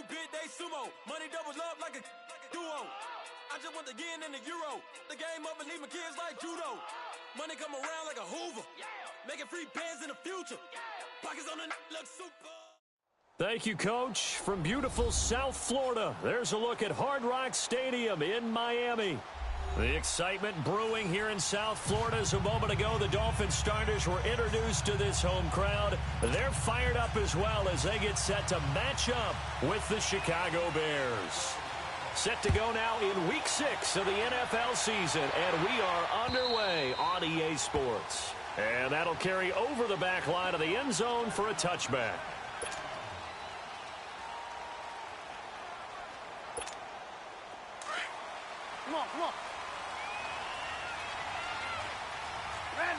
big, they sumo. Money doubles up like a duo. I just want the yen and the euro. The game up and leave my kids like judo. Money come around like a Hoover. Making free bands in the future. Pockets on the look super. Thank you, Coach. From beautiful South Florida, there's a look at Hard Rock Stadium in Miami. The excitement brewing here in South Florida as a moment ago. The Dolphins starters were introduced to this home crowd. They're fired up as well as they get set to match up with the Chicago Bears. Set to go now in Week 6 of the NFL season, and we are underway on EA Sports. And that'll carry over the back line of the end zone for a touchback. Come on, come on. Ran,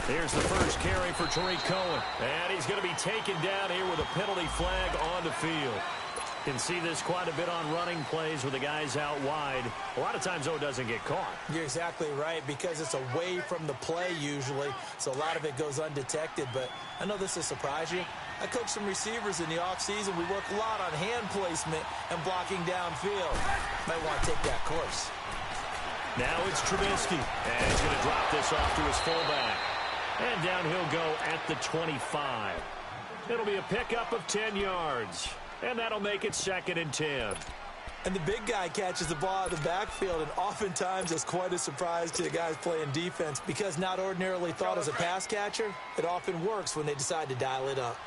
Here's the first carry for Tariq Cohen. And he's going to be taken down here with a penalty flag on the field. Can see this quite a bit on running plays with the guys out wide. A lot of times, though, it doesn't get caught. You're exactly right, because it's away from the play usually, so a lot of it goes undetected. But I know this will surprise you. I coach some receivers in the offseason. We work a lot on hand placement and blocking downfield. Might want to take that course. Now it's Trubisky, and he's going to drop this off to his fullback. And down he'll go at the 25. It'll be a pickup of 10 yards. And that'll make it 2nd and 10. And the big guy catches the ball out of the backfield, and oftentimes it's quite a surprise to the guys playing defense, because not ordinarily thought as a pass catcher, it often works when they decide to dial it up.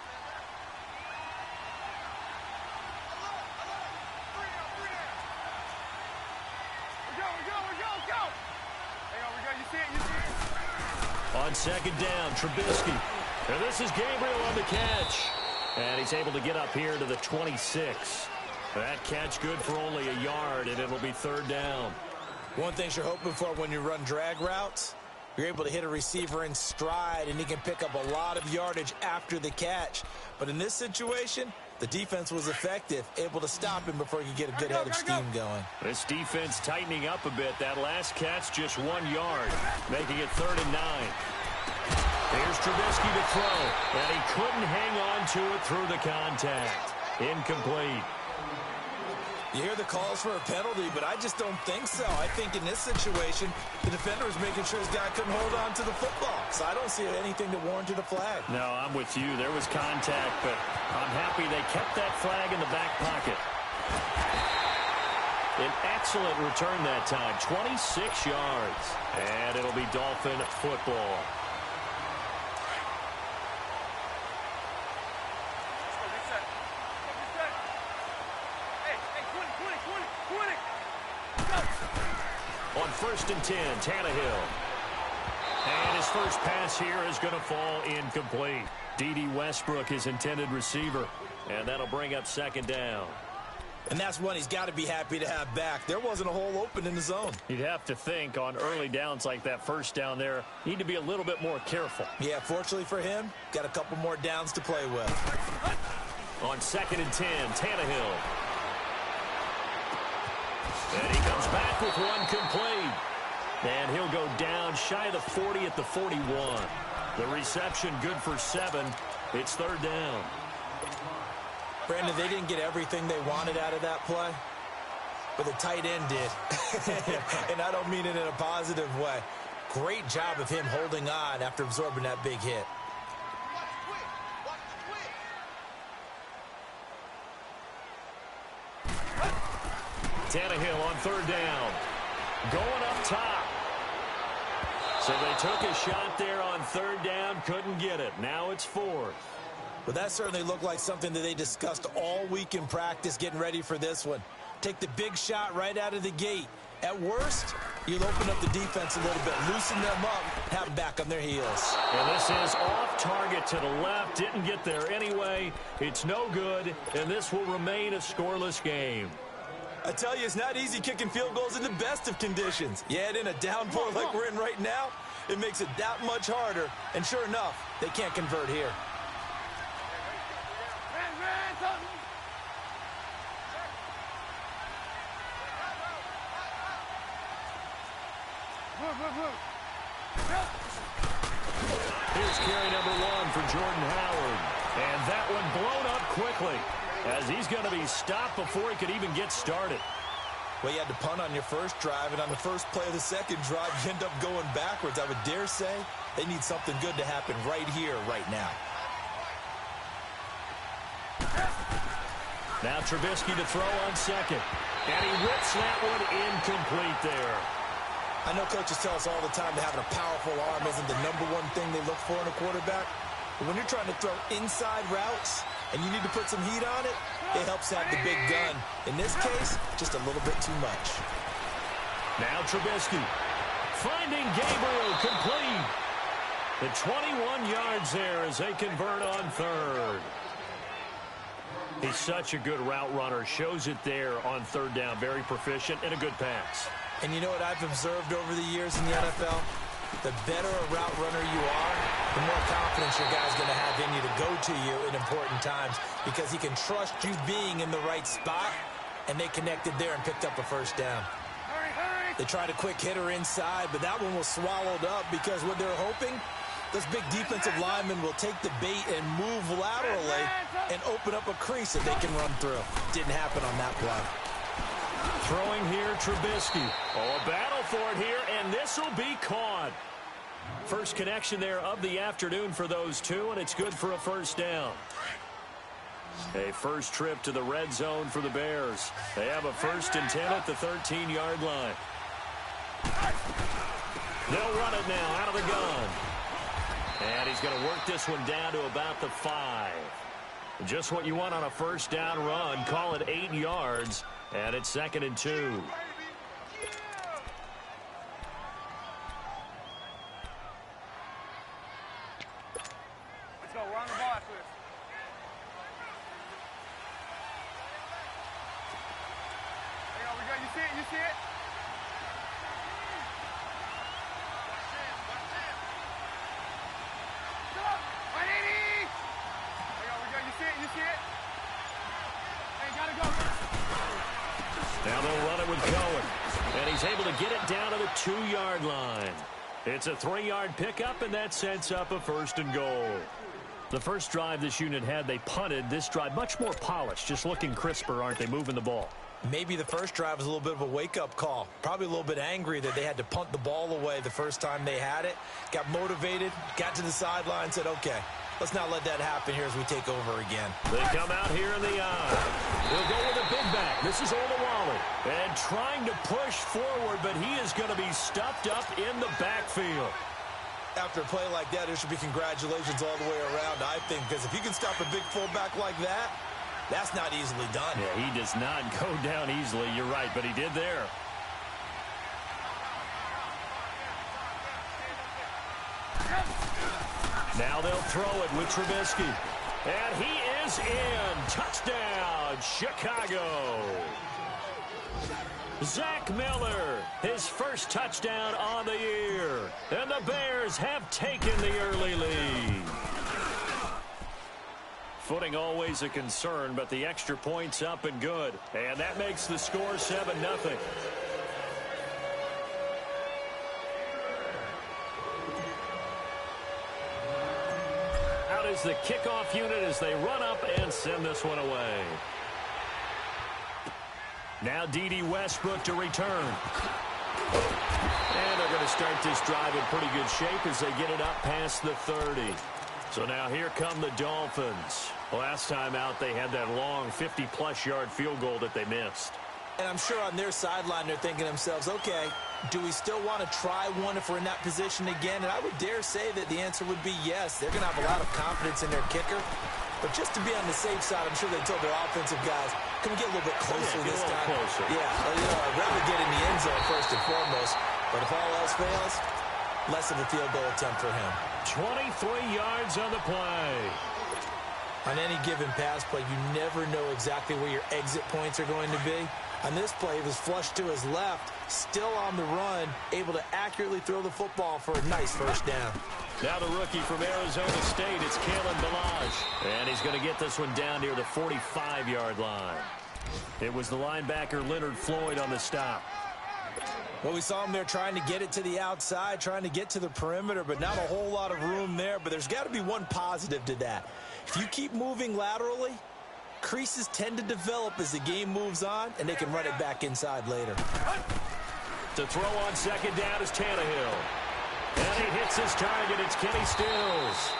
On 2nd down, Trubisky. And this is Gabriel on the catch. And he's able to get up here to the 26. That catch good for only a yard, and it'll be 3rd down. One thing you're hoping for when you run drag routes, you're able to hit a receiver in stride, and he can pick up a lot of yardage after the catch. But in this situation, the defense was effective, able to stop him before you get a good head of steam going. This defense tightening up a bit. That last catch, just 1 yard, making it 3rd and 9. Here's Trubisky to throw, and he couldn't hang on to it through the contact. Incomplete. You hear the calls for a penalty, but I just don't think so. I think in this situation, the defender was making sure his guy couldn't hold on to the football. So I don't see anything that warranted a flag. No, I'm with you. There was contact, but I'm happy they kept that flag in the back pocket. An excellent return that time, 26 yards. And it'll be Dolphin football. On 1st and 10, Tannehill. And his first pass here is going to fall incomplete. D.D. Westbrook, his intended receiver. And that'll bring up 2nd down. And that's one he's got to be happy to have back. There wasn't a hole open in the zone. You'd have to think on early downs like that first down there, need to be a little bit more careful. Yeah, fortunately for him, got a couple more downs to play with. On 2nd and 10, Tannehill. And he comes back with one complete. And he'll go down shy of the 40 at the 41. The reception good for 7. It's 3rd down. Brandon, they didn't get everything they wanted out of that play, but the tight end did. And I don't mean it in a positive way. Great job of him holding on after absorbing that big hit. Tannehill on 3rd down. Going up top. So they took a shot there on 3rd down, couldn't get it. Now it's 4th. But that certainly looked like something that they discussed all week in practice getting ready for this one. Take the big shot right out of the gate. At worst, you'll open up the defense a little bit, loosen them up, have them back on their heels. And this is off target to the left. Didn't get there anyway. It's no good, and this will remain a scoreless game. I tell you, it's not easy kicking field goals in the best of conditions. Yet in a downpour like we're in right now, it makes it that much harder. And sure enough, they can't convert here. Here's carry number 1 for Jordan Howard. And that one blown up quickly as he's going to be stopped before he could even get started. Well, you had to punt on your first drive, and on the first play of the second drive, you end up going backwards. I would dare say they need something good to happen right here, right now. Now Trubisky to throw on second. And he whips that one incomplete there. I know coaches tell us all the time that having a powerful arm isn't the #1 thing they look for in a quarterback. But when you're trying to throw inside routes and you need to put some heat on it, it helps have the big gun. In this case, just a little bit too much. Now Trubisky finding Gabriel complete. The 21 yards there as they convert on third. He's such a good route runner. Shows it there on third down. Very proficient and a good pass. And you know what I've observed over the years in the NFL? The better a route runner you are, the more confidence your guy's going to have in you to go to you in important times because he can trust you being in the right spot, and they connected there and picked up a first down. They tried a quick hitter inside, but that one was swallowed up because what they're hoping, those big defensive linemen will take the bait and move laterally and open up a crease that they can run through. Didn't happen on that play. Throwing here, Trubisky. Oh, a battle for it here, and this will be caught. First connection there of the afternoon for those two, and it's good for a first down. A first trip to the red zone for the Bears. They have a 1st and 10 at the 13-yard line. They'll run it now out of the gun. And he's going to work this one down to about the 5. Just what you want on a first down run. Call it 8 yards. And it's 2nd and 2. Let's go. We're on the ball after this. There you go. We go. You see it? You see it? Go. 180. There you go. We go. You see it? You see it? Hey, gotta go. Now they'll run it with Cohen. And he's able to get it down to the 2-yard line. It's a 3-yard pickup, and that sets up a 1st and goal. The first drive this unit had, they punted. This drive, much more polished, just looking crisper, aren't they, moving the ball? Maybe the first drive was a little bit of a wake-up call. Probably a little bit angry that they had to punt the ball away the first time they had it. Got motivated, got to the sideline, said, okay, let's not let that happen here as we take over again. They come out here in the eye. They'll go with a big back. This is Olawale. And trying to push forward, but he is going to be stuffed up in the backfield. After a play like that, there should be congratulations all the way around, I think, because if you can stop a big fullback like that, that's not easily done. Yeah, he does not go down easily. You're right, but he did there. Now they'll throw it with Trubisky. And he is in. Touchdown, Chicago. Zach Miller, his first touchdown on the year. And the Bears have taken the early lead. Footing always a concern, but the extra point's up and good. And that makes the score 7-0. Out is the kickoff unit as they run up and send this one away. Now D.D. Westbrook to return. And they're going to start this drive in pretty good shape as they get it up past the 30. So now here come the Dolphins. Last time out, they had that long 50-plus yard field goal that they missed. And I'm sure on their sideline, they're thinking to themselves, okay, do we still want to try one if we're in that position again? And I would dare say that the answer would be yes. They're going to have a lot of confidence in their kicker. But just to be on the safe side, I'm sure they told their offensive guys, can we get a little bit closer this time? Closer. Yeah, I'd rather get in the end zone first and foremost. But if all else fails, less of a field goal attempt for him. 23 yards on the play. On any given pass play, you never know exactly where your exit points are going to be. On this play, he was flushed to his left, still on the run, able to accurately throw the football for a nice first down. Now the rookie from Arizona State, it's Kalen Ballage. And he's going to get this one down near the 45-yard line. It was the linebacker Leonard Floyd on the stop. Well, we saw him there trying to get it to the outside, trying to get to the perimeter, but not a whole lot of room there. But there's got to be one positive to that. If you keep moving laterally, creases tend to develop as the game moves on, and they can run it back inside later. To throw on second down is Tannehill. And he hits his target. It's Kenny Stills.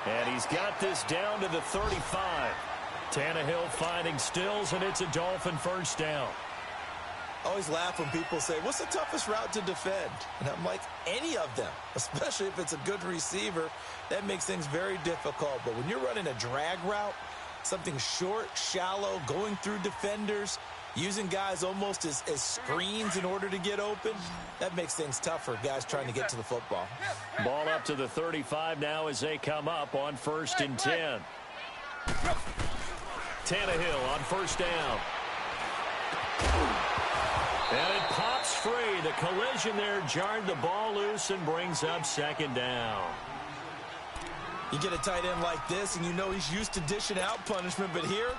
And he's got this down to the 35. Tannehill finding Stills, and it's a Dolphin first down. I always laugh when people say, what's the toughest route to defend? And I'm like, any of them, especially if it's a good receiver. That makes things very difficult. But when you're running a drag route, something short, shallow, going through defenders, using guys almost as screens in order to get open, that makes things tough for guys trying to get to the football. Ball up to the 35 now as they come up on 1st and 10. Tannehill on first down. And it pops free. The collision there jarred the ball loose and brings up second down. You get a tight end like this, and you know he's used to dishing out punishment, but here,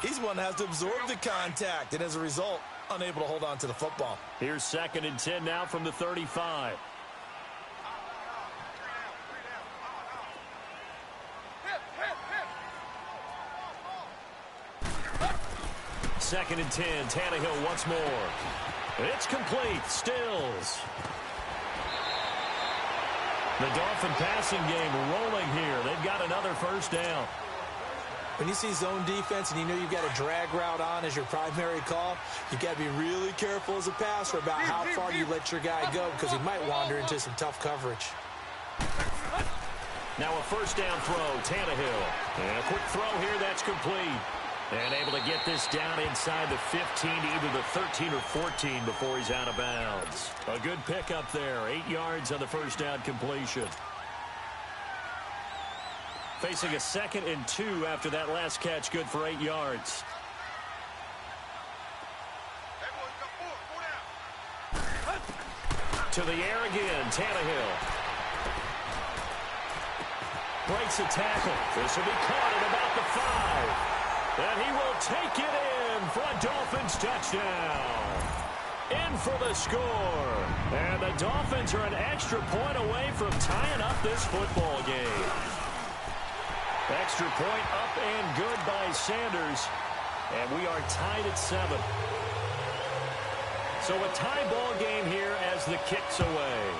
he's one that has to absorb the contact, and as a result, unable to hold on to the football. Here's 2nd and 10 now from the 35. Second and 10, Tannehill once more. It's complete, Stills. The Dolphin passing game rolling here. They've got another first down. When you see zone defense and you know you've got a drag route on as your primary call, you've got to be really careful as a passer about how far you let your guy go because he might wander into some tough coverage. Now a first down throw, Tannehill. And a quick throw here, that's complete. And able to get this down inside the 15 to either the 13 or 14 before he's out of bounds. A good pickup there, 8 yards on the first down completion. Facing a 2nd and 2 after that last catch, good for 8 yards. To the air again, Tannehill. Breaks a tackle. This will be caught at about the 5. And he will take it in for a Dolphins touchdown. In for the score. And the Dolphins are an extra point away from tying up this football game. Extra point up and good by Sanders. And we are tied at 7. So a tie ball game here as the kick's away.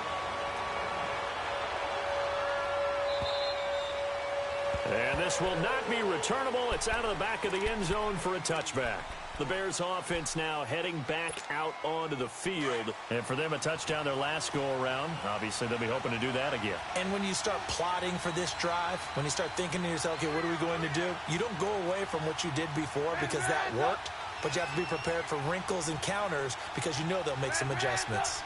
And this will not be returnable. It's out of the back of the end zone for a touchback. The Bears offense now heading back out onto the field. And for them, a touchdown their last go-around. Obviously, they'll be hoping to do that again. And when you start plotting for this drive, when you start thinking to yourself, okay, what are we going to do? You don't go away from what you did before because that worked. But you have to be prepared for wrinkles and counters because you know they'll make some adjustments.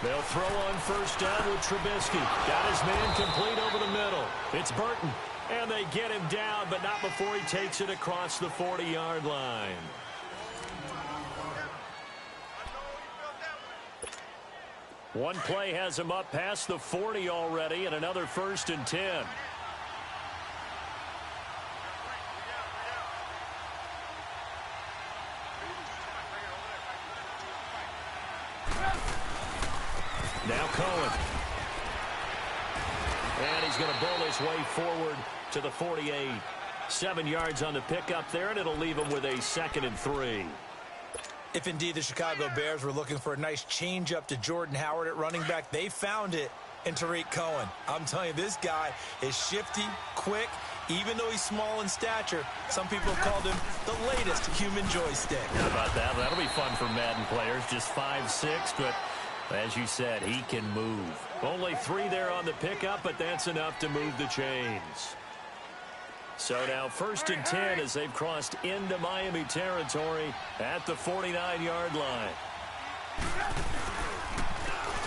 They'll throw on first down with Trubisky. Got his man complete over the middle. It's Burton. And they get him down, but not before he takes it across the 40-yard line. One play has him up past the 40 already, and another 1st and 10. Now Cohen. And he's going to bowl his way forward to the 48. 7 yards on the pickup there, and it'll leave him with a 2nd and 3. If indeed the Chicago Bears were looking for a nice change-up to Jordan Howard at running back, they found it in Tariq Cohen. I'm telling you, this guy is shifty, quick. Even though he's small in stature, some people have called him the latest human joystick. How about that? That'll be fun for Madden players. Just 5'6", but as you said, he can move. Only 3 there on the pickup, but that's enough to move the chains. So now 1st and 10 as they've crossed into Miami territory at the 49-yard line.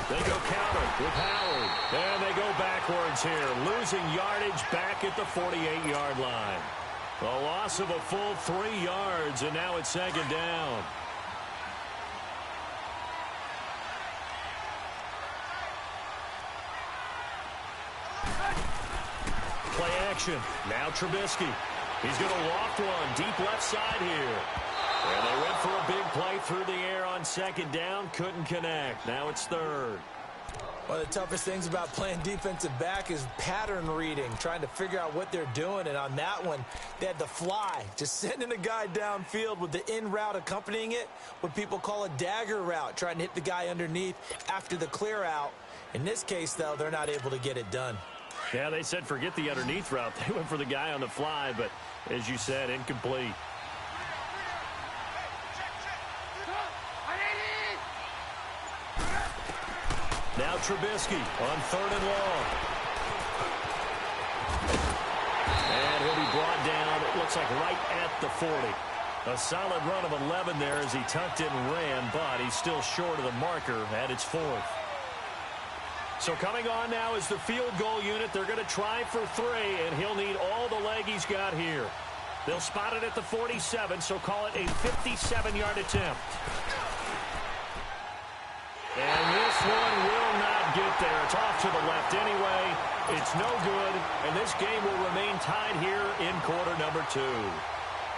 They go counter with Howard. And they go backwards here, losing yardage back at the 48-yard line. A loss of a full 3 yards, and now it's 2nd down. Play action. Now Trubisky. He's going to loft one deep left side here. And they went for a big play through the air on second down, couldn't connect. Now it's third. One of the toughest things about playing defensive back is pattern reading, trying to figure out what they're doing. And on that one, they had to fly, just sending a guy downfield with the in route accompanying it, what people call a dagger route, trying to hit the guy underneath after the clear out. In this case, though, they're not able to get it done. Yeah, they said forget the underneath route. They went for the guy on the fly, but as you said, incomplete. Now Trubisky on third and long. And he'll be brought down, it looks like right at the 40. A solid run of 11 there as he tucked in and ran, but he's still short of the marker at its fourth. So coming on now is the field goal unit. They're going to try for 3, and he'll need all the leg he's got here. They'll spot it at the 47, so call it a 57-yard attempt. And this one will not get there. It's off to the left anyway. It's no good, and this game will remain tied here in quarter number 2.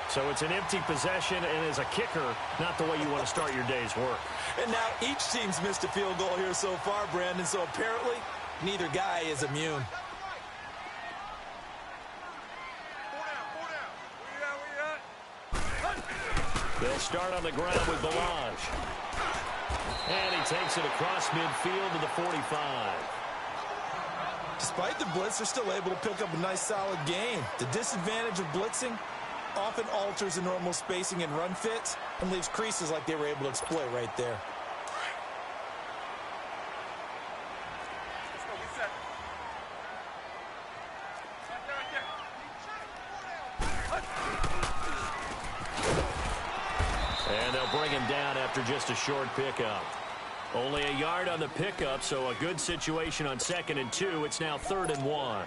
So it's an empty possession, and as a kicker, not the way you want to start your day's work. And now each team's missed a field goal here so far, Brandon, so apparently neither guy is immune. They'll start on the ground with Balaj. And he takes it across midfield to the 45. Despite the blitz, they're still able to pick up a nice, solid gain. The disadvantage of blitzing often alters the normal spacing and run fits and leaves creases like they were able to exploit right there. And they'll bring him down after just a short pickup. Only a yard on the pickup, so a good situation on 2nd and 2. It's now 3rd and 1.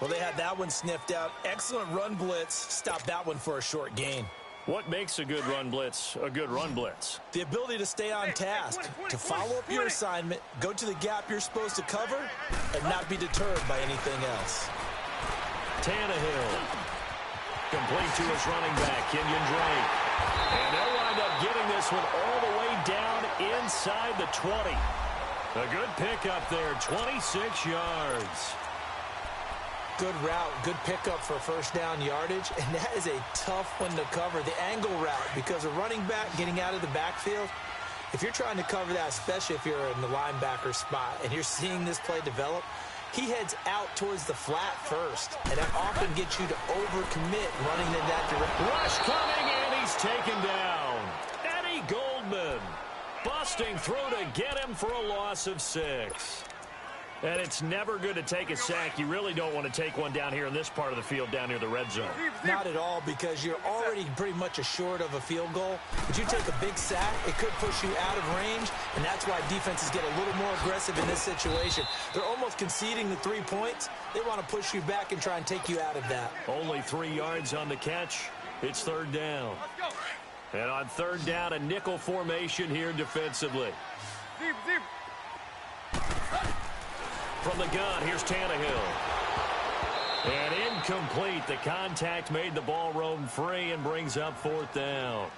Well, they had that one sniffed out. Excellent run blitz. Stopped that one for a short gain. What makes a good run blitz a good run blitz? The ability to stay on task, to follow up your assignment, go to the gap you're supposed to cover, and not be deterred by anything else. Tannehill. Complete to his running back, Kenyon Drake. And they'll wind up getting this one all the way down inside the 20. A good pickup there, 26 yards. Good route, good pickup for first down yardage, and that is a tough one to cover. The angle route, because a running back getting out of the backfield, if you're trying to cover that, especially if you're in the linebacker spot and you're seeing this play develop, he heads out towards the flat first, and that often gets you to overcommit running in that direction. Rush coming, and he's taken down. Eddie Goldman busting through to get him for a loss of 6. And it's never good to take a sack. You really don't want to take one down here in this part of the field down near the red zone. Not at all, because you're already pretty much assured of a field goal. But you take a big sack, it could push you out of range, and that's why defenses get a little more aggressive in this situation. They're almost conceding the 3 points. They want to push you back and try and take you out of that. Only 3 yards on the catch. It's 3rd down. And on 3rd down, a nickel formation here defensively. From the gun, here's Tannehill. And incomplete. The contact made the ball roam free and brings up 4th down.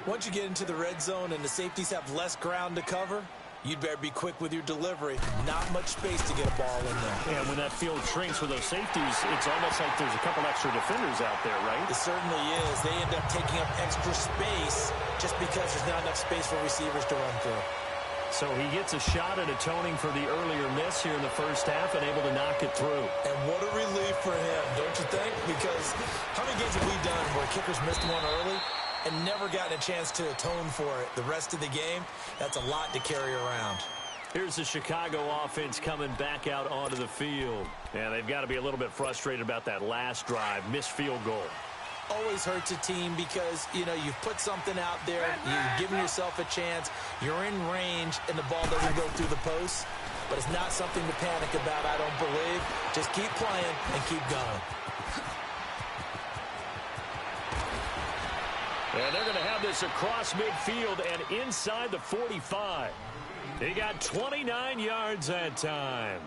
Once you get into the red zone and the safeties have less ground to cover, you'd better be quick with your delivery. Not much space to get a ball in there. And when that field shrinks with those safeties, it's almost like there's a couple extra defenders out there, right? It certainly is. They end up taking up extra space just because there's not enough space for receivers to run through. So he gets a shot at atoning for the earlier miss here in the first half and able to knock it through. And what a relief for him, don't you think? Because how many games have we done where kickers missed one early and never gotten a chance to atone for it the rest of the game? That's a lot to carry around. Here's the Chicago offense coming back out onto the field. And they've got to be a little bit frustrated about that last drive, missed field goal. Always hurts a team because, you know, you've put something out there, you've given yourself a chance, you're in range, and the ball doesn't go through the post. But it's not something to panic about, I don't believe. Just keep playing and keep going. And they're going to have this across midfield and inside the 45. He got 29 yards that time.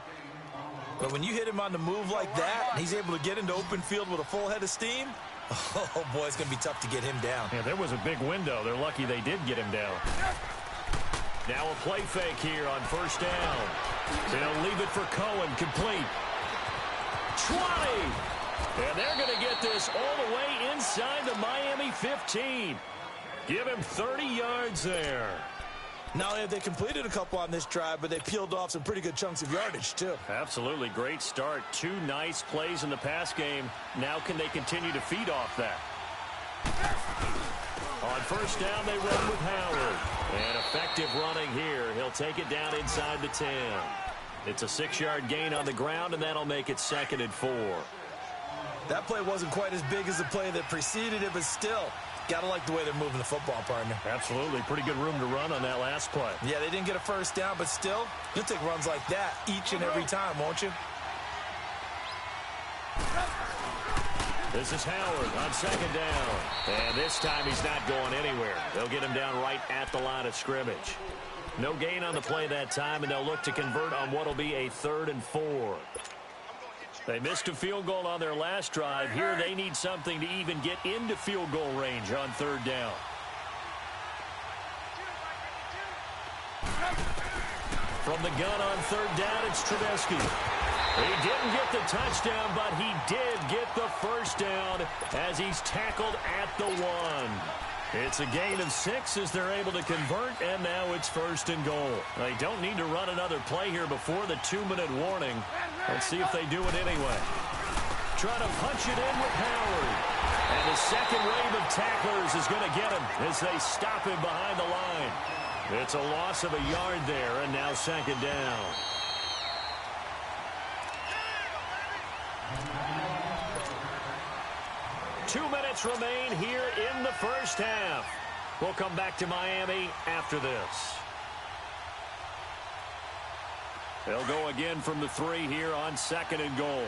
But when you hit him on the move like that, and he's able to get into open field with a full head of steam, Oh, boy, it's going to be tough to get him down. Yeah, there was a big window. They're lucky they did get him down. Now a play fake here on first down. They'll leave it for Cohen, complete. 20! And they're going to get this all the way inside the Miami 15. Give him 30 yards there. Not only have they completed a couple on this drive, but they peeled off some pretty good chunks of yardage, too. Absolutely great start. 2 nice plays in the pass game. Now can they continue to feed off that? On first down, they run with Howard. And effective running here. He'll take it down inside the 10. It's a 6-yard gain on the ground, and that'll make it 2nd and 4. That play wasn't quite as big as the play that preceded it, but still, gotta like the way they're moving the football, partner. Absolutely. Pretty good room to run on that last play. Yeah, they didn't get a first down, but still, you'll take runs like that each and every time, won't you? This is Howard on 2nd down. And this time he's not going anywhere. They'll get him down right at the line of scrimmage. No gain on the play that time, and they'll look to convert on what will be a 3rd and 4. They missed a field goal on their last drive. Here they need something to even get into field goal range on 3rd down. From the gun on 3rd down, it's Trubisky. He didn't get the touchdown, but he did get the first down as he's tackled at the 1. It's a gain of 6 as they're able to convert, and now it's 1st and goal. They don't need to run another play here before the 2-minute warning. Let's see if they do it anyway. Trying to punch it in with Howard. And the second wave of tacklers is going to get him as they stop him behind the line. It's a loss of a yard there, and now 2nd down. Two minutes remain here in the first half. We'll come back to Miami after this. They'll go again from the 3 here on 2nd and goal.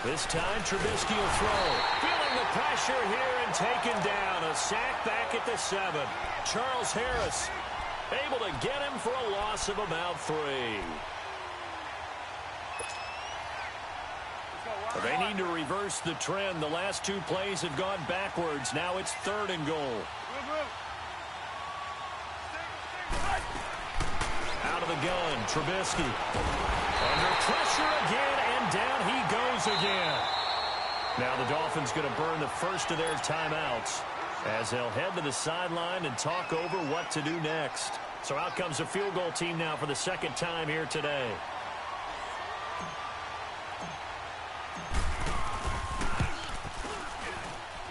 This time, Trubisky will throw. Feeling the pressure here and taken down. A sack back at the 7. Charles Harris able to get him for a loss of about 3. They need to reverse the trend. The last 2 plays have gone backwards. Now it's 3rd and goal. Out of the gun, Trubisky. Under pressure again, and down he goes again. Now the Dolphins going to burn the first of their timeouts as they'll head to the sideline and talk over what to do next. So out comes a field goal team now for the 2nd time here today.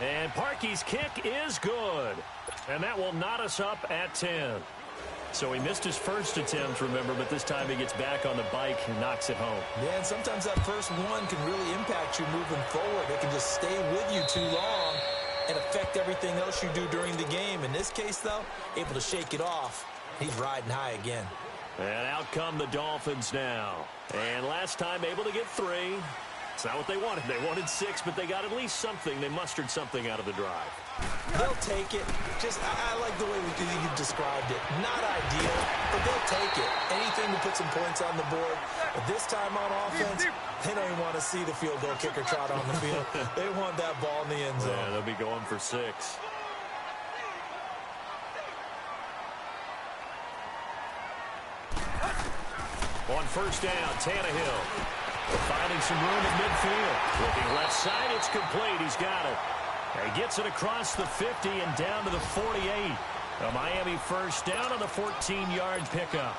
And Parkey's kick is good. And that will knot us up at 10. So he missed his first attempt, remember, but this time he gets back on the bike and knocks it home. Yeah, and sometimes that first one can really impact you moving forward. It can just stay with you too long and affect everything else you do during the game. In this case, though, able to shake it off. He's riding high again. And out come the Dolphins now. And last time able to get 3. It's not what they wanted. They wanted 6, but they got at least something. They mustered something out of the drive. They'll take it. I like the way you described it. Not ideal, but they'll take it. Anything to put some points on the board. But this time on offense, they don't even want to see the field goal kicker trot on the field. They want that ball in the end zone. Yeah, they'll be going for 6. On first down, Tannehill finding some room in midfield. Looking left side, it's complete. He's got it. He gets it across the 50 and down to the 48. A Miami first down on the 14-yard pickup.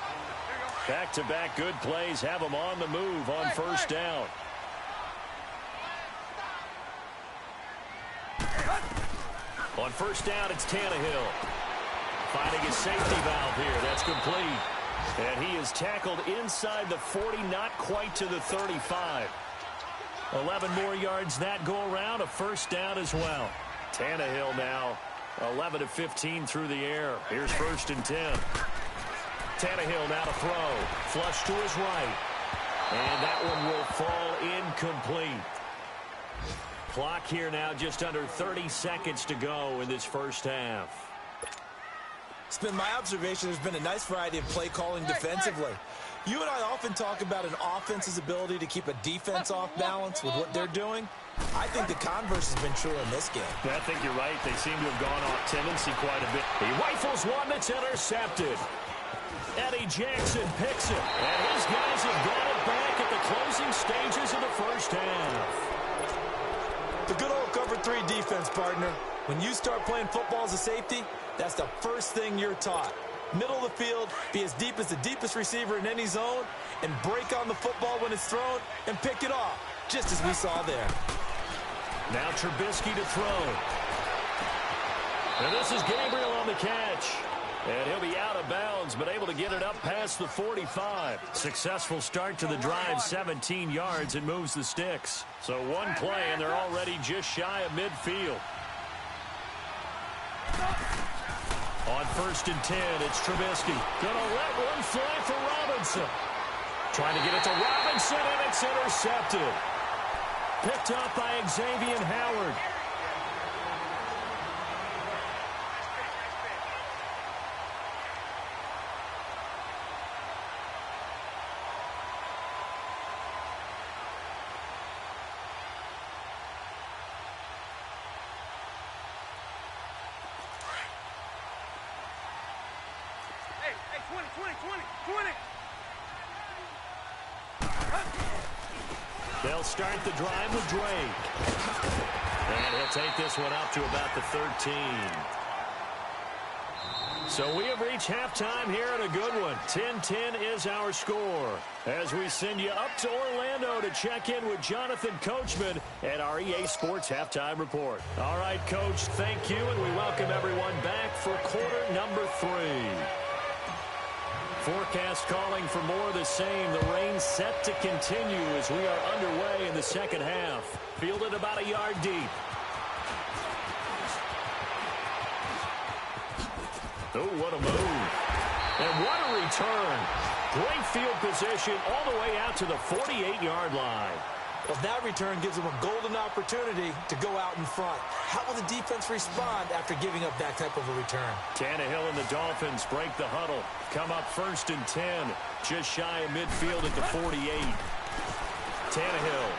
Back-to-back good plays have them on the move on first down. On first down, it's Tannehill. Finding his safety valve here. That's complete. And he is tackled inside the 40, not quite to the 35. 11 more yards that go around, a first down as well. Tannehill now 11 of 15 through the air. Here's 1st and 10. Tannehill now to throw. Flush to his right. And that one will fall incomplete. Clock here now, just under 30 seconds to go in this first half. It's been my observation there's been a nice variety of play calling defensively. You and I often talk about an offense's ability to keep a defense off balance with what they're doing. I think the converse has been true in this game. I think you're right. They seem to have gone off tendency quite a bit. He rifles one that's intercepted. Eddie Jackson picks it, and his guys have got it back at the closing stages of the first half. The good old cover 3 defense, partner. When you start playing football as a safety, that's the first thing you're taught. Middle of the field, be as deep as the deepest receiver in any zone, and break on the football when it's thrown and pick it off, just as we saw there. Now Trubisky to throw. And this is Gabriel on the catch. And he'll be out of bounds, but able to get it up past the 45. Successful start to the drive, 17 yards, and moves the sticks. So one play, and they're already just shy of midfield. On 1st and 10, it's Trubisky. Gonna let one fly for Robinson. Trying to get it to Robinson, and it's intercepted. Picked up by Xavier Howard. They'll start the drive with Drake. And he'll take this one up to about the 13. So we have reached halftime here in a good one. 10-10 is our score. As we send you up to Orlando to check in with Jonathan Coachman at our EA Sports Halftime Report. All right, Coach, thank you, and we welcome everyone back for quarter number 3. Forecast calling for more of the same. The rain set to continue as we are underway in the second half. Fielded about a yard deep. Oh, what a move. And what a return. Great field position all the way out to the 48-yard line. Well, that return gives them a golden opportunity to go out in front. How will the defense respond after giving up that type of a return? Tannehill and the Dolphins break the huddle. Come up 1st and 10. Just shy of midfield at the 48. Tannehill.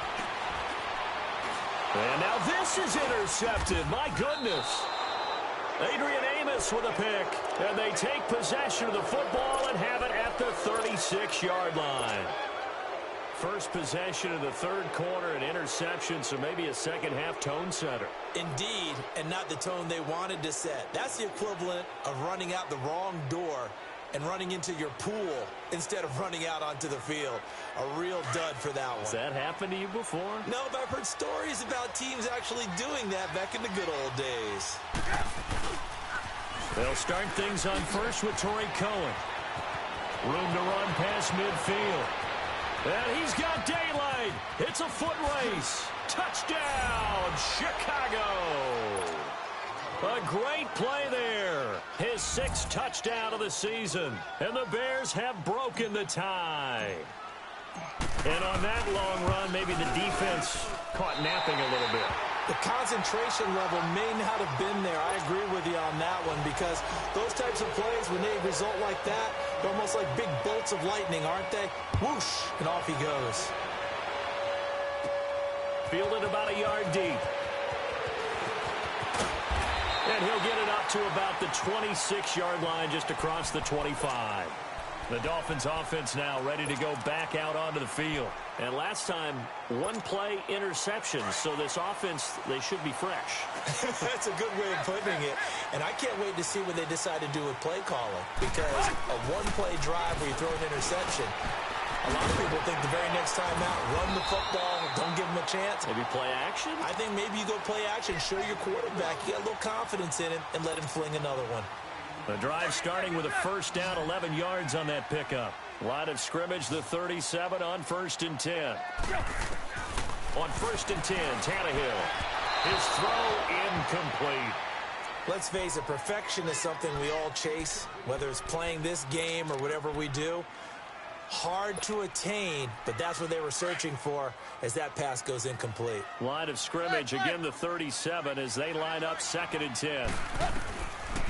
And now this is intercepted. My goodness. Adrian Amos with a pick. And they take possession of the football and have it at the 36-yard line. First possession of the third quarter, an interception, so maybe a second-half tone setter. Indeed, and not the tone they wanted to set. That's the equivalent of running out the wrong door and running into your pool instead of running out onto the field. A real dud for that one. Has that happened to you before? No, but I've heard stories about teams actually doing that back in the good old days. They'll start things on first with Torrey Cohen. Room to run past midfield. And he's got daylight. It's a foot race. Touchdown, Chicago. A great play there. His 6th touchdown of the season. And the Bears have broken the tie. And on that long run, maybe the defense caught napping a little bit. The concentration level may not have been there. I agree with you on that one because those types of plays, when they result like that, they're almost like big bolts of lightning, aren't they? Whoosh, and off he goes. Fielded about a yard deep. And he'll get it up to about the 26-yard line just across the 25. The Dolphins offense now ready to go back out onto the field. And last time, one play interception. So this offense, they should be fresh. That's a good way of putting it. And I can't wait to see what they decide to do with play calling. Because a one-play drive where you throw an interception, a lot of people think the very next time out, run the football, don't give them a chance. Maybe play action? I think maybe you go play action, show your quarterback, you get a little confidence in him, and let him fling another one. The drive starting with a first down, 11 yards on that pickup. Line of scrimmage, the 37 on 1st and 10. On 1st and 10, Tannehill. His throw incomplete. Let's face it, perfection is something we all chase, whether it's playing this game or whatever we do. Hard to attain, but that's what they were searching for as that pass goes incomplete. Line of scrimmage, again the 37 as they line up 2nd and 10.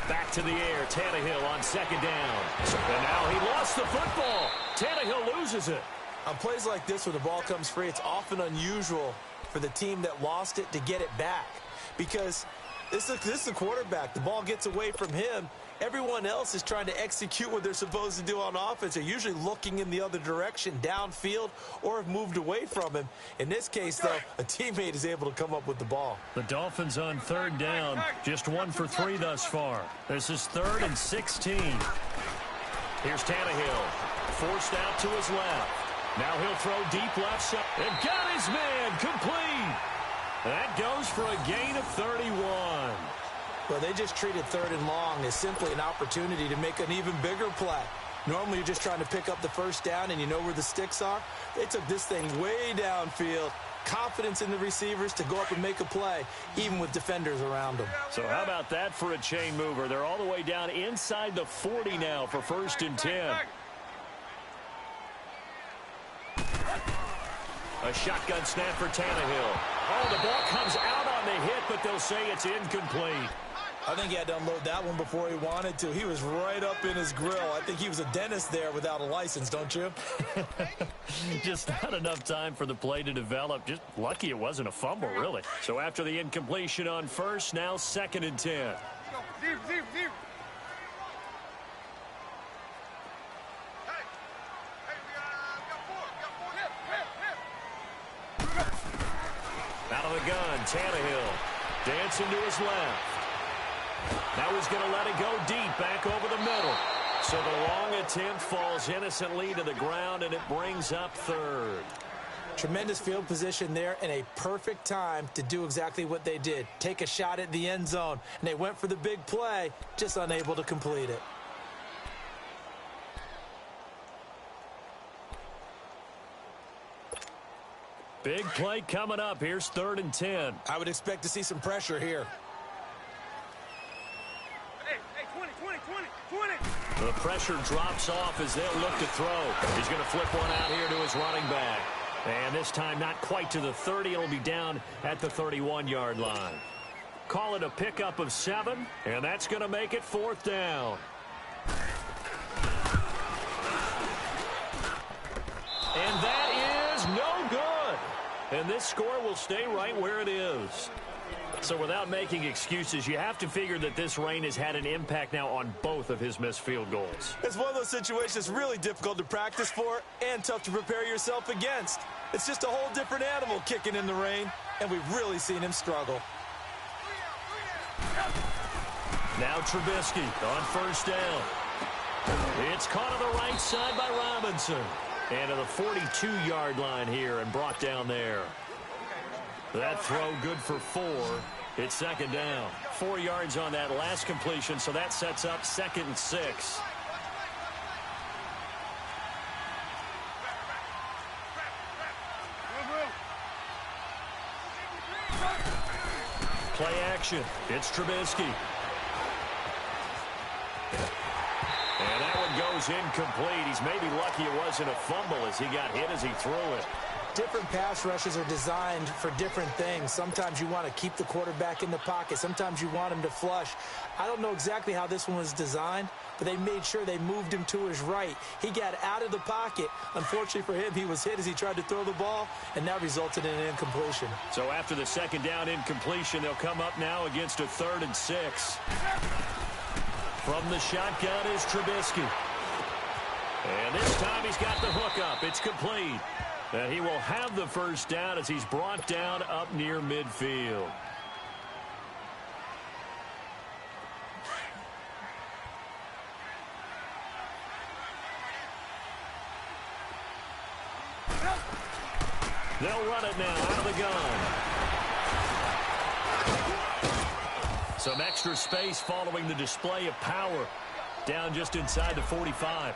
Back to the air, Tannehill on 2nd down. And now he lost the football. Tannehill loses it. On plays like this where the ball comes free, it's often unusual for the team that lost it to get it back because this is the quarterback. The ball gets away from him. Everyone else is trying to execute what they're supposed to do on offense. They're usually looking in the other direction, downfield, or have moved away from him. In this case, though, a teammate is able to come up with the ball. The Dolphins on 3rd down, just 1 for 3 thus far. This is 3rd and 16. Here's Tannehill, forced out to his left. Now he'll throw deep left side. And got his man complete. That goes for a gain of 31. Well, they just treated 3rd and long as simply an opportunity to make an even bigger play. Normally, you're just trying to pick up the 1st down and you know where the sticks are. They took this thing way downfield. Confidence in the receivers to go up and make a play, even with defenders around them. So how about that for a chain mover? They're all the way down inside the 40 now for 1st and 10. A shotgun snap for Tannehill. Oh, the ball comes out on the hit, but they'll say it's incomplete. I think he had to unload that one before he wanted to. He was right up in his grill. I think he was a dentist there without a license, don't you? Just not enough time for the play to develop. Just lucky it wasn't a fumble, really. So after the incompletion on 1st, now 2nd and 10. Out of the gun, Tannehill dancing to his left. Now he's going to let it go deep back over the middle. So the long attempt falls innocently to the ground, and it brings up 3rd. Tremendous field position there and a perfect time to do exactly what they did. Take a shot at the end zone, and they went for the big play, just unable to complete it. Big play coming up. Here's 3rd and 10. I would expect to see some pressure here. Hey, 20. The pressure drops off as they'll look to throw. He's going to flip one out here to his running back. And this time not quite to the 30. It'll be down at the 31-yard line. Call it a pickup of 7, and that's going to make it 4th down. And that is no good. And this score will stay right where it is. So without making excuses, you have to figure that this rain has had an impact now on both of his missed field goals. It's one of those situations really difficult to practice for and tough to prepare yourself against. It's just a whole different animal kicking in the rain, and we've really seen him struggle. Now Trubisky on 1st down. It's caught on the right side by Robinson. And to the 42-yard line here and brought down there. That throw good for 4. It's 2nd down. 4 yards on that last completion, so that sets up 2nd and 6. Play action. It's Trubisky. And that one goes incomplete. He's maybe lucky it wasn't a fumble as he got hit as he threw it. Different pass rushes are designed for different things. Sometimes you want to keep the quarterback in the pocket. Sometimes you want him to flush. I don't know exactly how this one was designed, but they made sure they moved him to his right. He got out of the pocket. Unfortunately for him, he was hit as he tried to throw the ball, and that resulted in an incompletion. So after the 2nd down incompletion, they'll come up now against a 3rd and 6. From the shotgun is Trubisky. And this time he's got the hook up. It's complete. And he will have the 1st down as he's brought down up near midfield. They'll run it now out of the gun. Some extra space following the display of power. Down just inside the 45.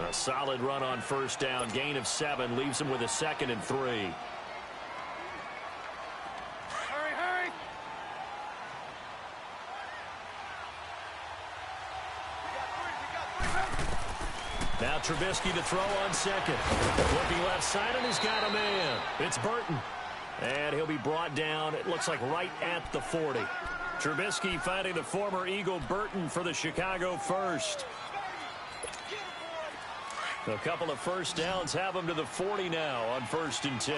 A solid run on 1st down. Gain of 7 leaves him with a 2nd and 3. Hurry. Now Trubisky to throw on second. Looking left side, and he's got a man. It's Burton. And he'll be brought down, it looks like right at the 40. Trubisky finding the former Eagle Burton for the Chicago first. A couple of first downs have him to the 40 now on 1st and 10.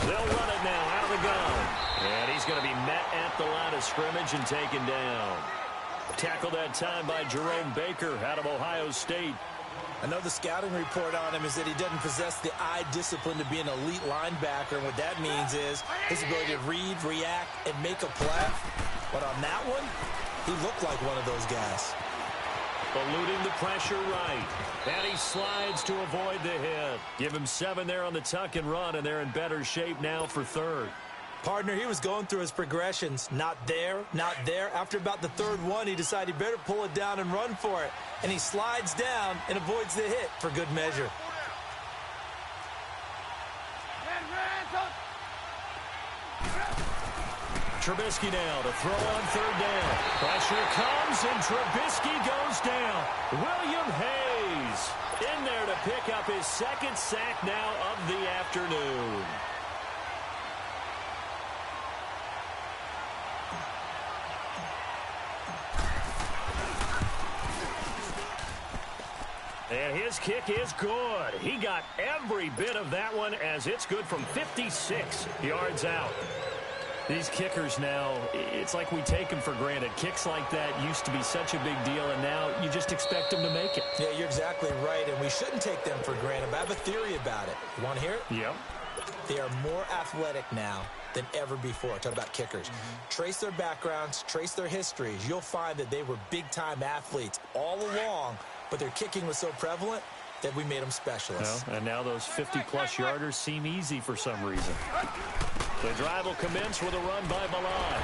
They'll run it now out of the gun. And he's going to be met at the line of scrimmage and taken down. Tackled that time by Jerome Baker out of Ohio State. I know the scouting report on him is that he doesn't possess the eye discipline to be an elite linebacker. And what that means is his ability to read, react, and make a play. But on that one, he looked like one of those guys. Eluding the pressure right. And he slides to avoid the hit. Give him 7 there on the tuck and run, and they're in better shape now for 3rd. Partner, he was going through his progressions. Not there, not there. After about the 3rd one, he decided he better pull it down and run for it. And he slides down and avoids the hit for good measure. Trubisky now to throw on 3rd down. Pressure comes, and Trubisky goes down. William Hayes in there to pick up his 2nd sack now of the afternoon. And his kick is good. He got every bit of that one, as it's good from 56 yards out. These kickers now, it's like we take them for granted. Kicks like that used to be such a big deal, and now you just expect them to make it. Yeah, you're exactly right, and we shouldn't take them for granted. But I have a theory about it. You want to hear it? Yep. They are more athletic now than ever before. Talk about kickers. Trace their backgrounds, trace their histories. You'll find that they were big-time athletes all along, but their kicking was so prevalent that we made them specialists. Well, and now those 50-plus yarders seem easy for some reason. The drive will commence with a run by Balaj.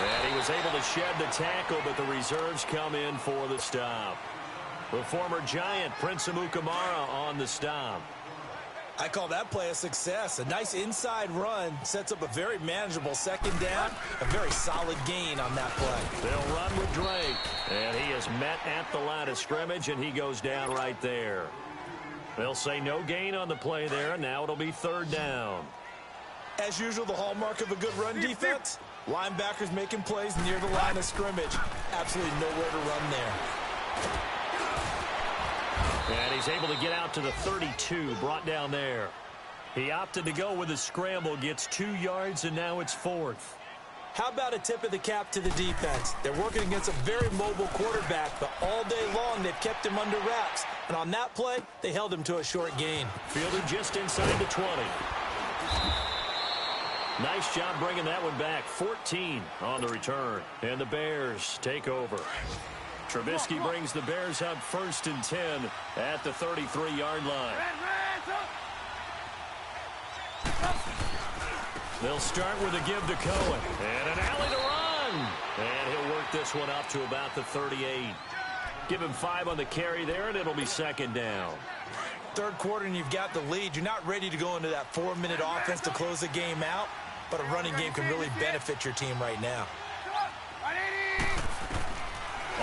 And he was able to shed the tackle, but the reserves come in for the stop. The former Giant, Prince Amukamara, on the stop. I call that play a success. A nice inside run sets up a very manageable 2nd down. A very solid gain on that play. They'll run with Drake. And he is met at the line of scrimmage, and he goes down right there. They'll say no gain on the play there, and now it'll be 3rd down. As usual, the hallmark of a good run defense, linebackers making plays near the line of scrimmage. Absolutely nowhere to run there. And he's able to get out to the 32, brought down there. He opted to go with a scramble, gets 2 yards, and now it's 4th. How about a tip of the cap to the defense? They're working against a very mobile quarterback, but all day long they've kept him under wraps. And on that play, they held him to a short gain. Fielded just inside the 20. Nice job bringing that one back. 14 on the return. And the Bears take over. Trubisky brings the Bears out 1st and 10 at the 33-yard line. They'll start with a give to Cohen. And an alley to run. And he'll work this one up to about the 38. Give him 5 on the carry there, and it'll be 2nd down. 3rd quarter, and you've got the lead. You're not ready to go into that 4-minute offense to close the game out, but a running game can really benefit your team right now.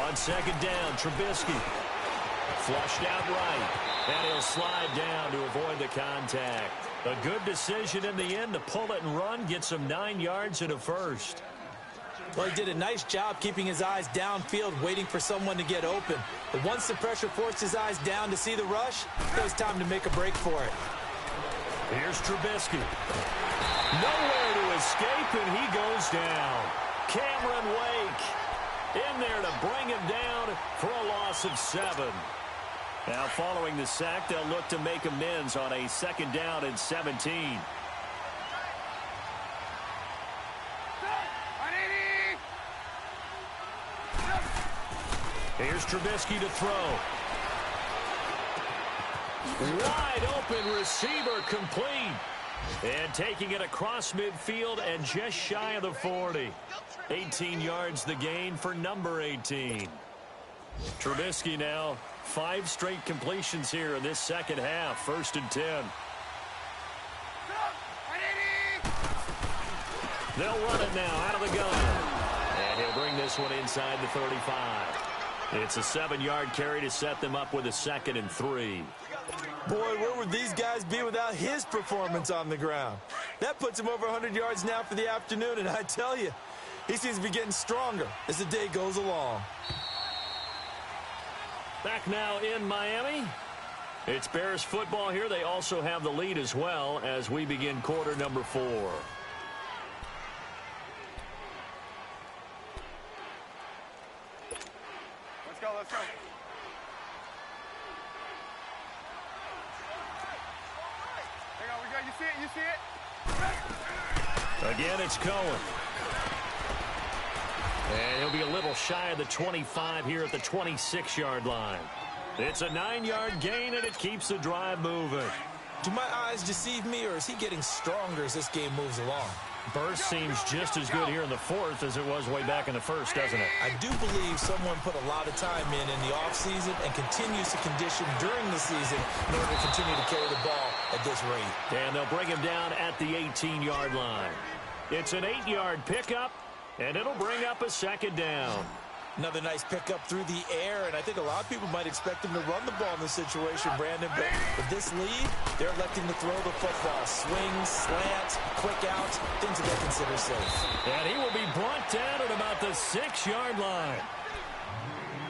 On 2nd down, Trubisky. Flushed out right. And he'll slide down to avoid the contact. A good decision in the end to pull it and run. Gets him 9 yards and a 1st. Well, he did a nice job keeping his eyes downfield, waiting for someone to get open. But once the pressure forced his eyes down to see the rush, it was time to make a break for it. Here's Trubisky. Nowhere to escape, and he goes down. Cameron Wake in there to bring him down for a loss of 7. Now following the sack, they'll look to make amends on a 2nd down and 17. Here's Trubisky to throw. Wide open receiver complete. And taking it across midfield and just shy of the 40. 18 yards the gain for number 18. Trubisky now 5 straight completions here in this 2nd half. 1st and 10. They'll run it now out of the gun. And he'll bring this this one inside the 35. It's a 7-yard carry to set them up with a 2nd and 3. Boy, where would these guys be without his performance on the ground? That puts him over 100 yards now for the afternoon, and I tell you, he seems to be getting stronger as the day goes along. Back now in Miami. It's Bears football here. They also have the lead as well as we begin quarter number 4. Let's go, let's go. Hang on, we go. You see it? Again, it's Cohen. And he'll be a little shy of the 25 here at the 26-yard line. It's a 9-yard gain, and it keeps the drive moving. Do my eyes deceive me, or is he getting stronger as this game moves along? Burst seems just as good here in the 4th as it was way back in the 1st, doesn't it? I do believe someone put a lot of time in the offseason and continues to condition during the season in order to continue to carry the ball at this rate. And they'll bring him down at the 18-yard line. It's an 8-yard pickup, and it'll bring up a 2nd down. Another nice pickup through the air, and I think a lot of people might expect him to run the ball in this situation, Brandon. But with this lead, they're electing to throw the football. Swings, slants, quick outs, things that they consider safe. And he will be brought down at about the 6-yard line.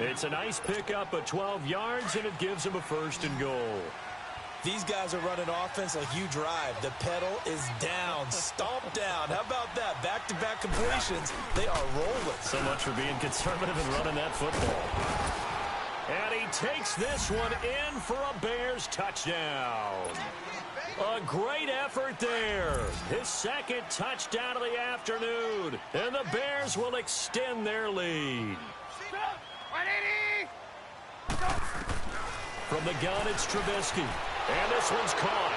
It's a nice pickup of 12 yards, and it gives him a 1st and goal. These guys are running offense like you drive. The pedal is down, stomp down. How about that? Back-to-back completions. They are rolling. So much for being conservative and running that football. And he takes this one in for a Bears touchdown. A great effort there. His 2nd touchdown of the afternoon. And the Bears will extend their lead. From the gun, it's Trubisky. And this one's caught.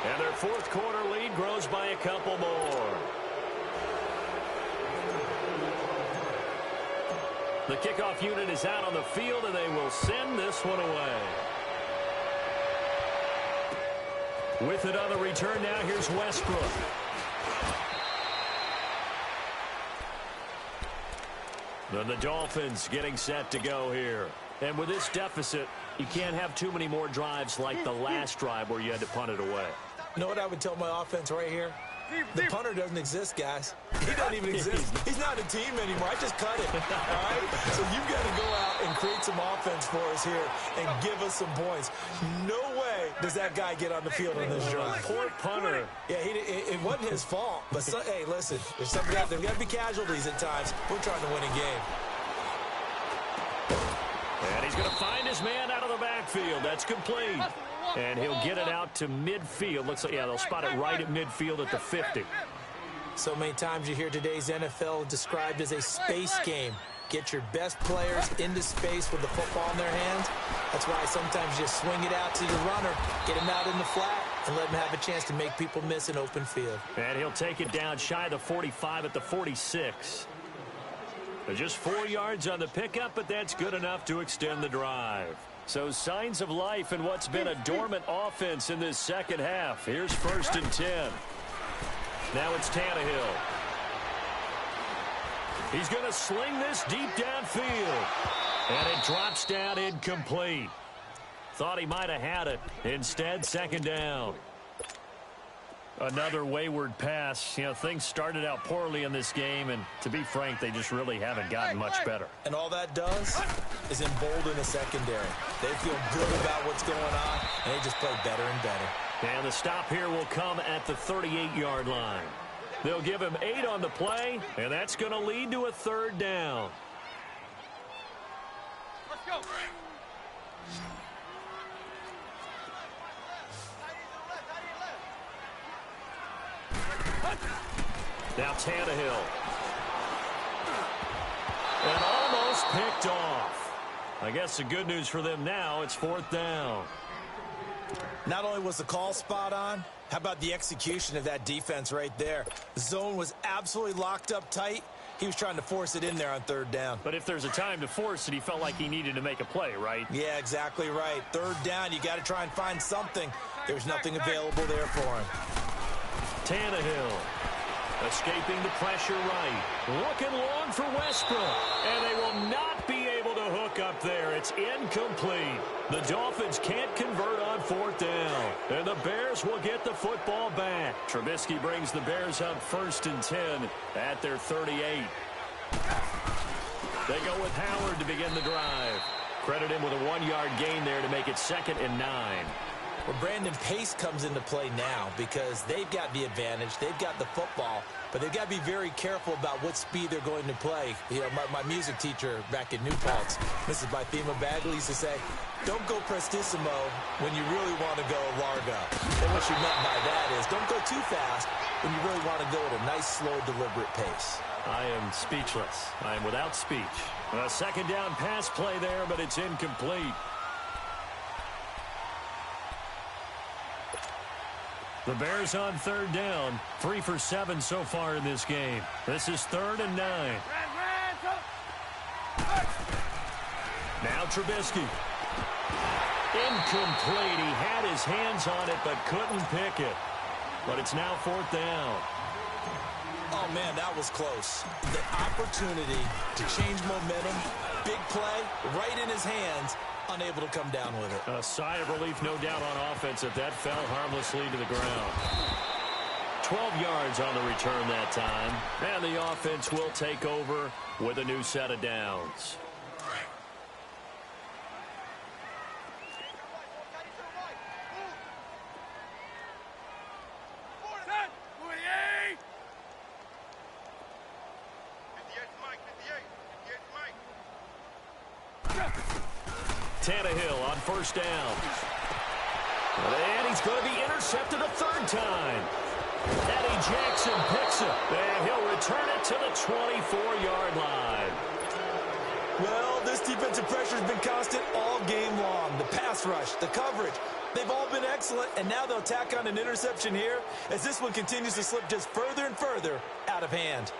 And their 4th quarter lead grows by a couple more. The kickoff unit is out on the field, and they will send this one away. With it on the return now, here's Westbrook. Then the Dolphins getting set to go here. And with this deficit, you can't have too many more drives like the last drive where you had to punt it away. You know what I would tell my offense right here? The punter doesn't exist, guys. He doesn't even exist. He's not a team anymore. I just cut it. All right? So you've got to go out and create some offense for us here and give us some points. No way does that guy get on the field on this drive. Poor punter. Yeah, it wasn't his fault. But, hey, listen, there's got to be casualties at times. We're trying to win a game. And he's going to find his man out of the backfield. That's complete. And he'll get it out to midfield. Looks like, yeah, they'll spot it right at midfield at the 50. So many times you hear today's NFL described as a space game. Get your best players into space with the football in their hands. That's why sometimes you swing it out to your runner, get him out in the flat, and let him have a chance to make people miss an open field. And he'll take it down shy of the 45 at the 46. Just 4 yards on the pickup, but that's good enough to extend the drive. So signs of life in what's been a dormant offense in this 2nd half. Here's 1st and 10. Now it's Tannehill. He's going to sling this deep downfield. And it drops down incomplete. Thought he might have had it. Instead, 2nd down. Another wayward pass. You know, things started out poorly in this game, and to be frank, they just really haven't gotten much better. And all that does is embolden a secondary. They feel good about what's going on, and they just play better and better. And the stop here will come at the 38-yard line. They'll give him 8 on the play, and that's going to lead to a 3rd down. Let's go. Now Tannehill. And almost picked off. I guess the good news for them now, it's 4th down. Not only was the call spot on, how about the execution of that defense right there? The zone was absolutely locked up tight. He was trying to force it in there on 3rd down. But if there's a time to force it, he felt like he needed to make a play, right? Yeah, exactly right. 3rd down, you got to try and find something. There's nothing available there for him. Tannehill. Escaping the pressure right. Looking long for Westbrook. And they will not be able to hook up there. It's incomplete. The Dolphins can't convert on 4th down. And the Bears will get the football back. Trubisky brings the Bears up 1st and 10 at their 38. They go with Howard to begin the drive. Credit him with a 1-yard gain there to make it 2nd and 9. Well, Brandon, pace comes into play now because they've got the advantage. They've got the football, but they've got to be very careful about what speed they're going to play. You know, my music teacher back in New Paltz, Mrs. Bythema Bagley, used to say, don't go prestissimo when you really want to go largo. And what she meant by that is don't go too fast when you really want to go at a nice, slow, deliberate pace. I am speechless. I am without speech. A 2nd down pass play there, but it's incomplete. The Bears on 3rd down, 3 for 7 so far in this game. This is 3rd and 9. Now Trubisky. Incomplete. He had his hands on it but couldn't pick it. But it's now 4th down. Oh, man, that was close. The opportunity to change momentum, big play, right in his hands, unable to come down with it. A sigh of relief, no doubt, on offense if that fell harmlessly to the ground. 12 yards on the return that time. And the offense will take over with a new set of downs. Tannehill on 1st down. And he's going to be intercepted a 3rd time. Eddie Jackson picks it. And he'll return it to the 24-yard line. Well, this defensive pressure has been constant all game long. The pass rush, the coverage, they've all been excellent. And now they'll tack on an interception here as this one continues to slip just further and further out of hand.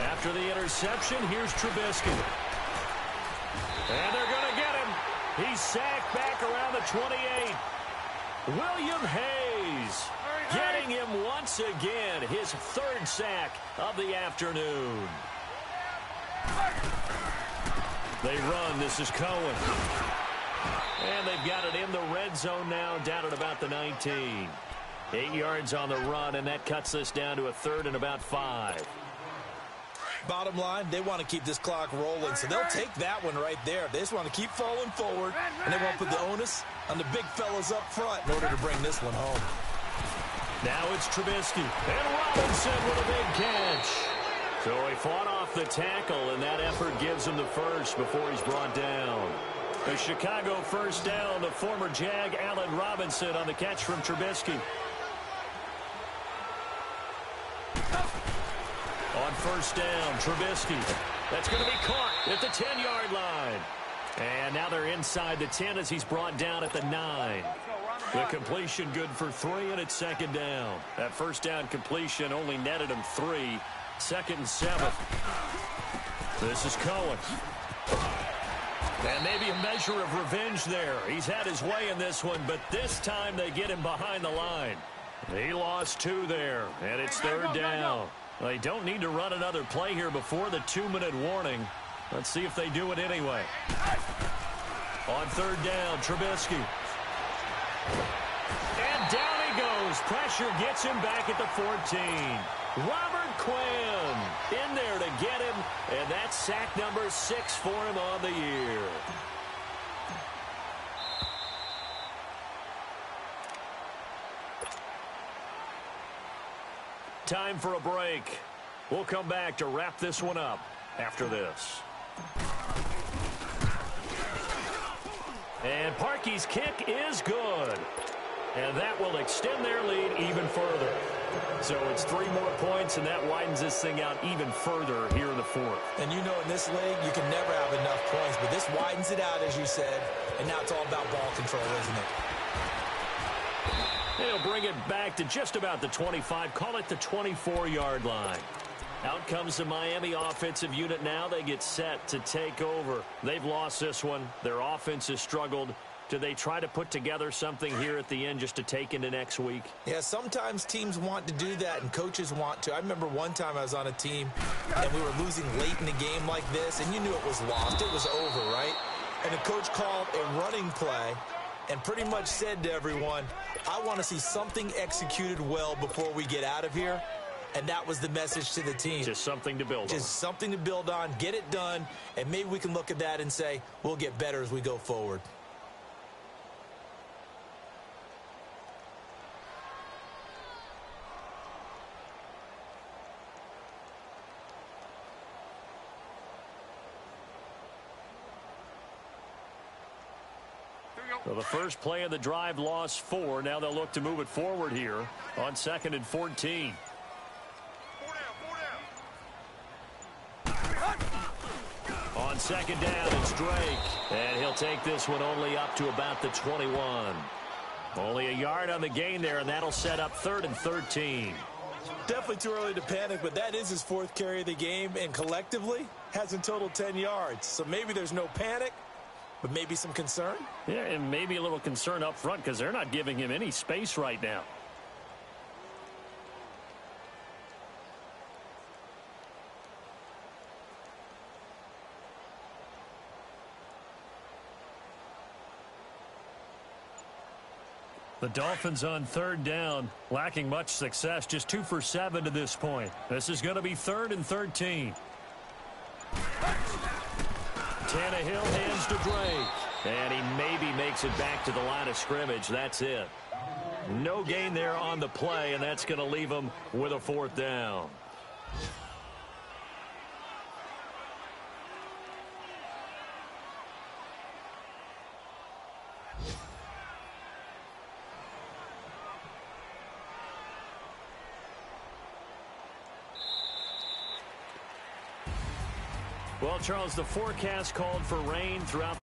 After the interception, here's Trubisky. And they're going to get him. He's sacked back around the 28. William Hayes getting him once again, his 3rd sack of the afternoon. They run. This is Cohen. And they've got it in the red zone now, down at about the 19. 8 yards on the run, and that cuts this down to a 3rd and about 5. Bottom line, they want to keep this clock rolling, so they'll take that one right there. They just want to keep falling forward, and they won't put the onus on the big fellas up front in order to bring this one home. Now it's Trubisky, and Robinson with a big catch. So he fought off the tackle, and that effort gives him the first before he's brought down. The Chicago 1st down, the former Jag Allen Robinson on the catch from Trubisky. On 1st down, Trubisky. That's going to be caught at the 10-yard line. And now they're inside the 10 as he's brought down at the 9. The completion good for 3, and it's 2nd down. That 1st down completion only netted him 3. 2nd and 7. This is Cohen. And maybe a measure of revenge there. He's had his way in this one, but this time they get him behind the line. He lost 2 there, and it's 3rd down. They don't need to run another play here before the 2-minute warning. Let's see if they do it anyway. On 3rd down, Trubisky. And down he goes. Pressure gets him back at the 14. Robert Quinn in there to get him, and that's sack number 6 for him on the year. Time for a break. We'll come back to wrap this one up after this. And Parkey's kick is good. And that will extend their lead even further. So it's 3 more points, and that widens this thing out even further here in the 4th. And you know in this league, you can never have enough points, but this widens it out, as you said, and now it's all about ball control, isn't it? They'll bring it back to just about the 25. Call it the 24-yard line. Out comes the Miami offensive unit now. They get set to take over. They've lost this one. Their offense has struggled. Do they try to put together something here at the end just to take into next week? Yeah, sometimes teams want to do that and coaches want to. I remember one time I was on a team and we were losing late in the game like this, and you knew it was lost. It was over, right? And the coach called a running play and pretty much said to everyone, I want to see something executed well before we get out of here. And that was the message to the team. Just something to build on. Just something to build on, get it done, and maybe we can look at that and say, we'll get better as we go forward. Well, the first play of the drive lost 4. Now they'll look to move it forward here on 2nd and 14. On 2nd down, it's Drake. And he'll take this one only up to about the 21. Only a yard on the gain there, and that'll set up 3rd and 13. Definitely too early to panic, but that is his 4th carry of the game, and collectively has in total 10 yards. So maybe there's no panic, but maybe some concern? Yeah, and maybe a little concern up front because they're not giving him any space right now. The Dolphins on 3rd down, lacking much success, just 2 for 7 to this point. This is going to be 3rd and 13. Tannehill hands to Drake, and he maybe makes it back to the line of scrimmage. That's it. No gain there on the play, and that's going to leave him with a 4th down. Well, Charles, the forecast called for rain throughout